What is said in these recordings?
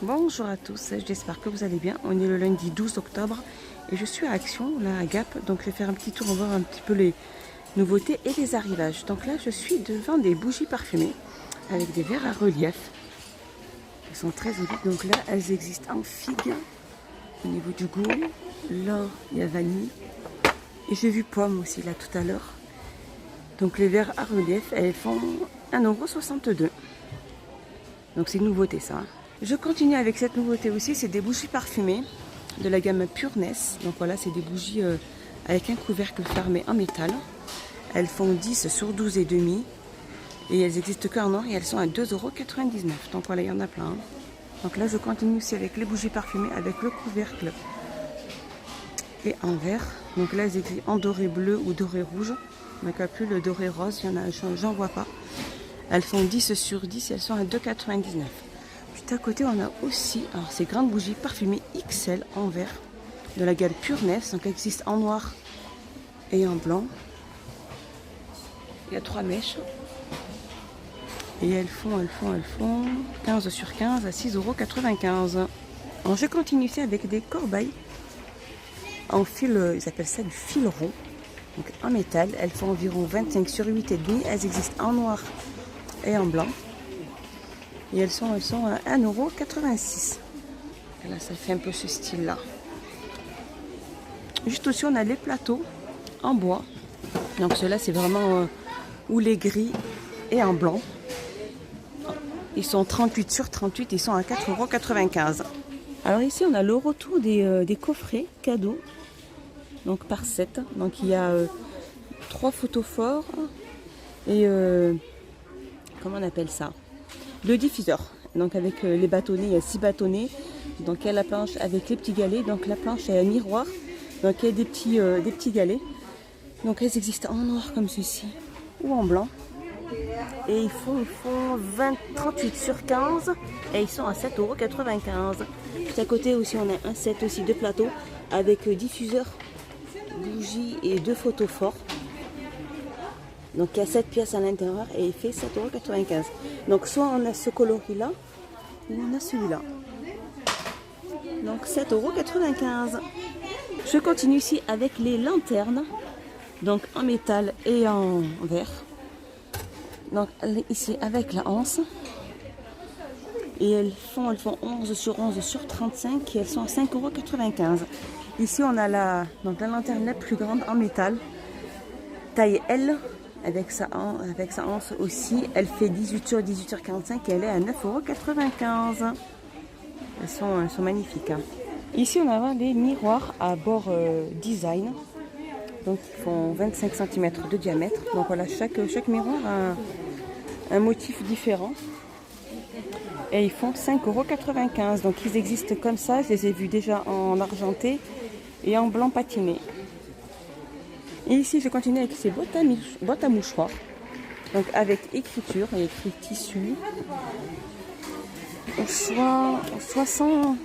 Bonjour à tous, j'espère que vous allez bien. On est le lundi 12 octobre et je suis à Action, là à Gap. Donc je vais faire un petit tour, on va voir un petit peu les nouveautés et les arrivages. Donc là je suis devant des bougies parfumées avec des verres à relief. Elles sont très jolies. Donc là elles existent en figue au niveau du goût. Là il y a vanille. Et j'ai vu pomme aussi là tout à l'heure. Donc les verres à relief, elles font 1,62 €. Donc c'est une nouveauté ça. Je continue avec cette nouveauté aussi, c'est des bougies parfumées de la gamme Pureness. Donc voilà, c'est des bougies avec un couvercle fermé en métal. Elles font 10 sur 12 et demi. Et elles existent qu'en or et elles sont à 2,99 €. Donc voilà, il y en a plein. Donc là, je continue aussi avec les bougies parfumées avec le couvercle et en verre. Donc là, elles existent en doré bleu ou doré rouge. Donc plus le doré rose, il y en a, j'en vois pas. Elles font 10 sur 10 et elles sont à 2,99 €. Juste à côté, on a aussi ces grandes bougies parfumées XL en verre de la gamme Pureness. Donc elles existent en noir et en blanc. Il y a 3 mèches. Et elles font 15 sur 15 à 6,95 €. Alors je continue ici avec des corbeilles en fil, ils appellent ça du fil rond. Donc en métal, elles font environ 25 sur 8,5. Elles existent en noir et en blanc. Et elles sont à 1,86 €. Là, ça fait un peu ce style-là. Juste aussi, on a les plateaux en bois. Donc ceux-là, c'est vraiment ou les gris et en blanc. Ils sont 38 sur 38, ils sont à 4,95 €. Alors ici, on a le retour des coffrets cadeaux. Donc par 7. Donc il y a 3 photophores et comment on appelle ça? Le diffuseur. Donc avec les bâtonnets, il y a 6 bâtonnets. Donc il y a la planche avec les petits galets. Donc la planche est un miroir. Donc il y a des petits galets. Donc elles existent en noir comme ceci ou en blanc. Et ils font 38 sur 15 et ils sont à 7,95 €. Juste à côté aussi, on a un set aussi de plateaux avec diffuseur, bougie et 2 photophores. Donc il y a 7 pièces à l'intérieur et il fait 7,95 €. Donc soit on a ce coloris-là, ou on a celui-là. Donc 7,95 €. Je continue ici avec les lanternes, donc en métal et en verre. Donc ici avec la anse. Et elles font 11 sur 11 sur 35 et elles sont à 5,95 €. Ici on a la lanterne la plus grande en métal, taille L. Avec sa anse aussi, elle fait 18 sur 18 sur 45 et elle est à 9,95 €. Elles sont magnifiques. Hein. Ici, on a des miroirs à bord design. Donc, ils font 25 cm de diamètre. Donc voilà, chaque miroir a un motif différent. Et ils font 5,95 €. Donc ils existent comme ça. Je les ai vus déjà en argenté et en blanc patiné. Et ici, je continue avec ces boîtes à mouchoirs. Donc avec écriture, il y a écrit tissu. Soit sans,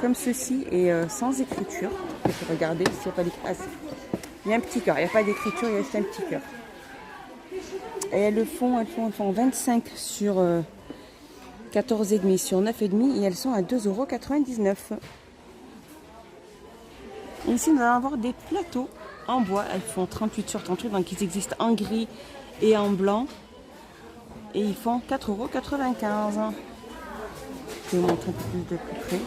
comme ceci, et sans écriture. Je vais regarder s'il n'y a pas d'écriture. Il y a un petit cœur, il n'y a pas d'écriture, il y a juste un petit cœur. Et elles font 25 sur 14,5 sur 9,5 et elles sont à 2,99 €. Ici, nous allons avoir des plateaux en bois. Elles font 38 sur 38, donc ils existent en gris et en blanc. Et ils font 4,95 €. Je vais vous montrer un peu plus de plus près.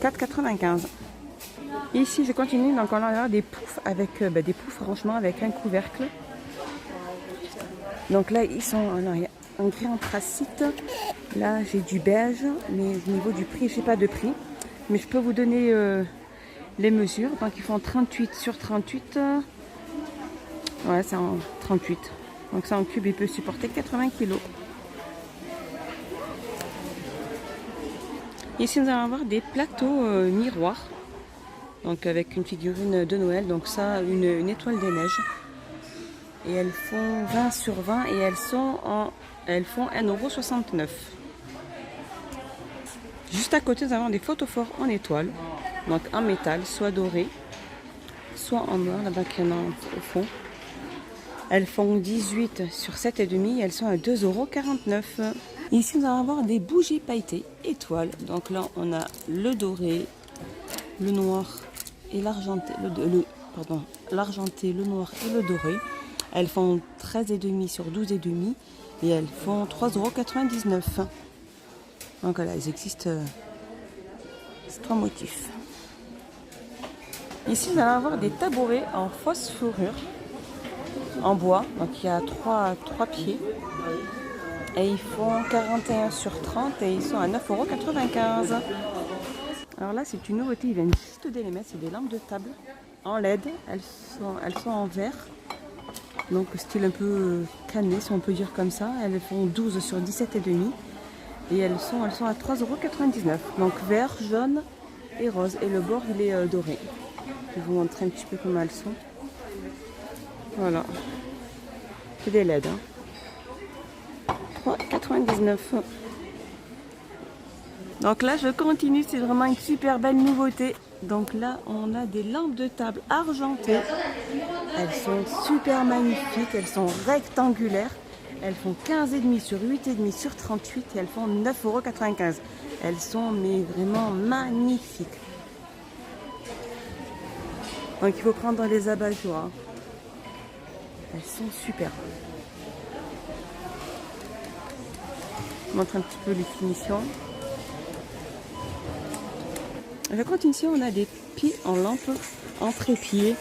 4,95 €. Ici, je continue. Donc, on a des poufs avec des poufs, franchement, avec un couvercle. Donc là, ils sont en gris anthracite. Là, j'ai du beige, mais au niveau du prix, je n'ai pas de prix. Mais je peux vous donner les mesures. Donc ils font 38 sur 38. Ouais, c'est en 38. Donc ça en cube, il peut supporter 80 kg. Ici, nous allons avoir des plateaux miroirs. Donc avec une figurine de Noël. Donc ça, une étoile des neiges. Et elles font 20 sur 20 et elles font 1,69 €. Juste à côté, nous avons des photophores en étoile, donc en métal, soit doré, soit en noir, là-bas qu'il y en a au fond. Elles font 18 sur 7,5 et elles sont à 2,49 €. Ici, nous allons avoir des bougies pailletées étoiles. Donc là, on a le doré, le noir et l'argenté. L'argenté, le noir et le doré. Elles font 13,5 sur 12,5 et elles font 3,99 €. Donc voilà, elles existent 3 motifs. Ici, nous allons avoir des tabourets en fausse fourrure, en bois. Donc il y a 3 pieds. Et ils font 41 sur 30 et ils sont à 9,95 €. Alors là, c'est une nouveauté, ils viennent juste de les mettre. C'est des lampes de table en LED. Elles sont en verre. Donc style un peu cané, si on peut dire comme ça. Elles font 12 sur 17,5 et elles sont à 3,99 €. Donc vert, jaune et rose. Et le bord, il est doré. Je vais vous montrer un petit peu comment elles sont. Voilà. C'est des LED. 3,99 €. Donc là, je continue. C'est vraiment une super belle nouveauté. Donc là, on a des lampes de table argentées. Elles sont super magnifiques. Elles sont rectangulaires. Elles font 15,5 sur 8,5 sur 38 et elles font 9,95 €. Elles sont mais vraiment magnifiques. Donc il faut prendre les abat-jours. Elles sont super. Je montre un petit peu les finitions. Je continue ici, on a des pieds en lampe en trépied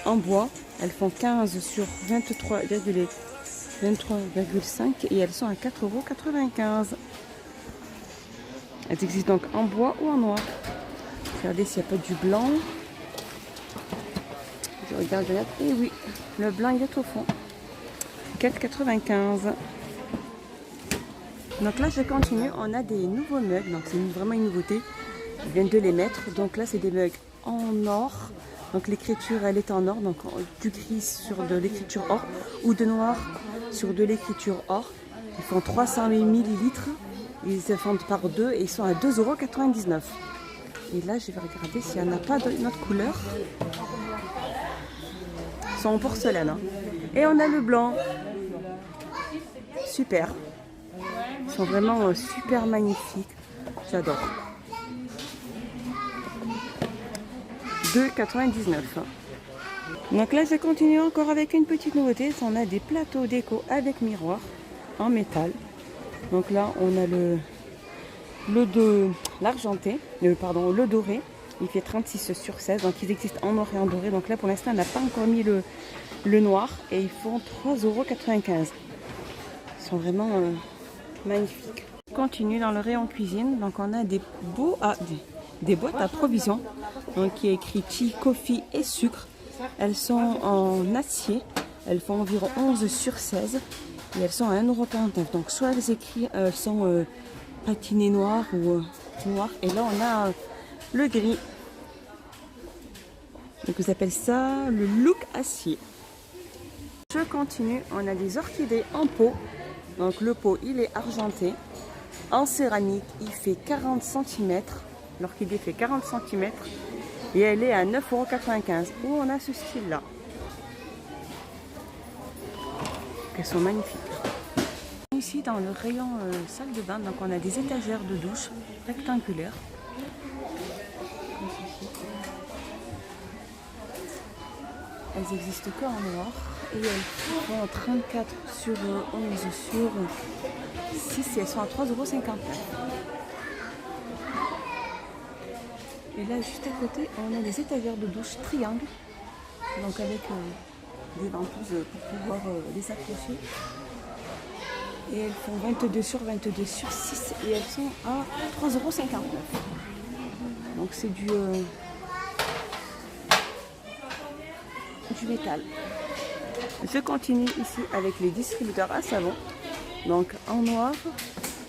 en bois. Elles font 15 sur 23,5 et elles sont à 4,95 €. Elles existent donc en bois ou en noir. Regardez s'il n'y a pas du blanc. Je regarde. Et oui, le blanc il est au fond. 4,95 €. Donc là, je continue. On a des nouveaux mugs. Donc c'est vraiment une nouveauté. Ils viennent de les mettre. Donc là, c'est des mugs en or. Donc l'écriture, elle est en or. Donc du gris sur de l'écriture or ou de noir sur de l'écriture or. Ils font 300 ml. Ils se font par deux et ils sont à 2,99 €. Et là, je vais regarder s'il n'y en a pas d'une autre couleur. Ils sont en porcelaine. Hein. Et on a le blanc. Super. Ils sont vraiment super magnifiques. J'adore. 2,99 €. Donc là, je continue encore avec une petite nouveauté. On a des plateaux déco avec miroir en métal. Donc là, on a l'argenté, le doré. Il fait 36 sur 16. Donc ils existent en noir et en doré. Donc là, pour l'instant, on n'a pas encore mis le noir. Et ils font 3,95 €. Ils sont vraiment magnifiques. On continue dans le rayon cuisine. Donc on a des boîtes à provisions. Donc qui est écrit tea, coffee et sucre. Elles sont en acier. Elles font environ 11 sur 16. Et elles sont à 1,49 €. Donc soit elles sont patinées noires ou noires. Et là on a le gris. Donc vous appelez ça le look acier. Je continue. On a des orchidées en pot. Donc le pot il est argenté. En céramique il fait 40 cm. L'orchidée fait 40 cm. Et elle est à 9,95 €. Où on a ce style là. Elles sont magnifiques. Ici dans le rayon salle de bain, donc on a des étagères de douche rectangulaires. Elles existent que en noir et elles font 34 sur 11 sur 6 et elles sont à 3,59 €. Et là juste à côté on a des étagères de douche triangle, donc avec des ventouses pour pouvoir les accrocher. Et elles font 22 sur 22 sur 6 et elles sont à 3,59 €. Donc c'est du métal. Je continue ici avec les distributeurs à savon. Donc en noir,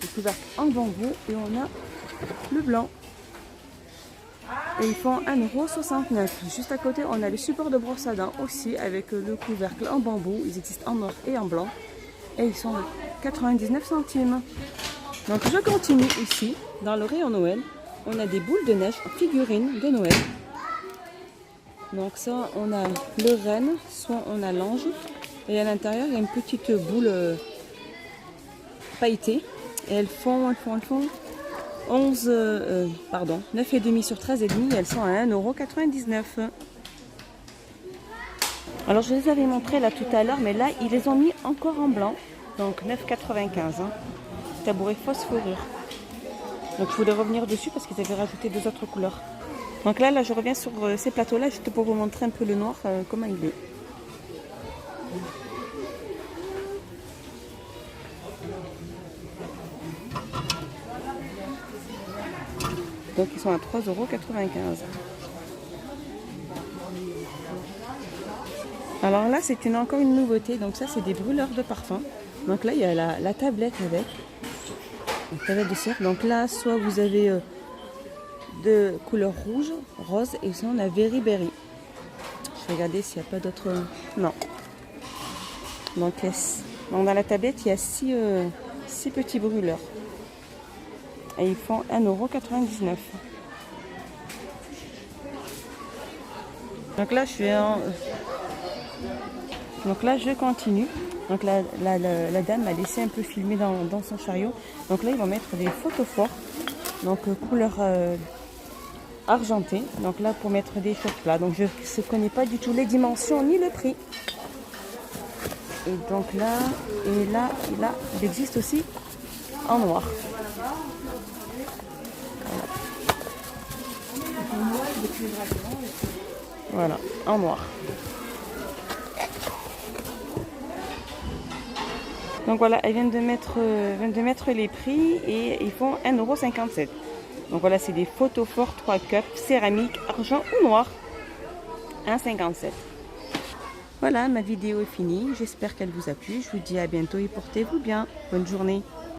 le couvercle en bambou et on a le blanc. Et ils font 1,69 €. Juste à côté, on a les supports de brosse à dents aussi avec le couvercle en bambou. Ils existent en noir et en blanc. Et ils sont à 99 centimes. Donc je continue ici, dans le rayon Noël. On a des boules de neige en figurines de Noël. Donc ça, on a le renne, soit on a l'ange. Et à l'intérieur, il y a une petite boule pailletée. Et elles font 11, pardon, 9,5 sur 13,5. Elles sont à 1,99 €. Alors je les avais montrées là tout à l'heure, mais là ils les ont mis encore en blanc. Donc 9,95 €. Hein. Tabouret fausse fourrure. Donc je voulais revenir dessus parce qu'ils avaient rajouté 2 autres couleurs. Donc là je reviens sur ces plateaux-là juste pour vous montrer un peu le noir, comment il est. Donc ils sont à 3,95 €. Alors là c'est encore une nouveauté. Donc ça c'est des brûleurs de parfum. Donc là il y a la tablette avec. Une tablette de cire. Donc là soit vous avez de couleur rouge, rose et sinon la Very Berry. Je vais regarder s'il n'y a pas d'autres. Non. Donc dans la tablette il y a 6 petits brûleurs. Et ils font 1,99 €. Donc là je continue. Donc la dame m'a laissé un peu filmer dans son chariot. Donc là ils vont mettre des photos forts. Donc couleur argentée. Donc là pour mettre des choses plats. Donc je ne connais pas du tout les dimensions ni le prix. Et donc là, il existe aussi en noir. Voilà, en noir. Donc voilà, elle vient de mettre les prix et ils font 1,57 €. Donc voilà, c'est des photos forts 3 cups, céramique, argent ou noir. 1,57 €. Voilà, ma vidéo est finie. J'espère qu'elle vous a plu. Je vous dis à bientôt et portez-vous bien. Bonne journée.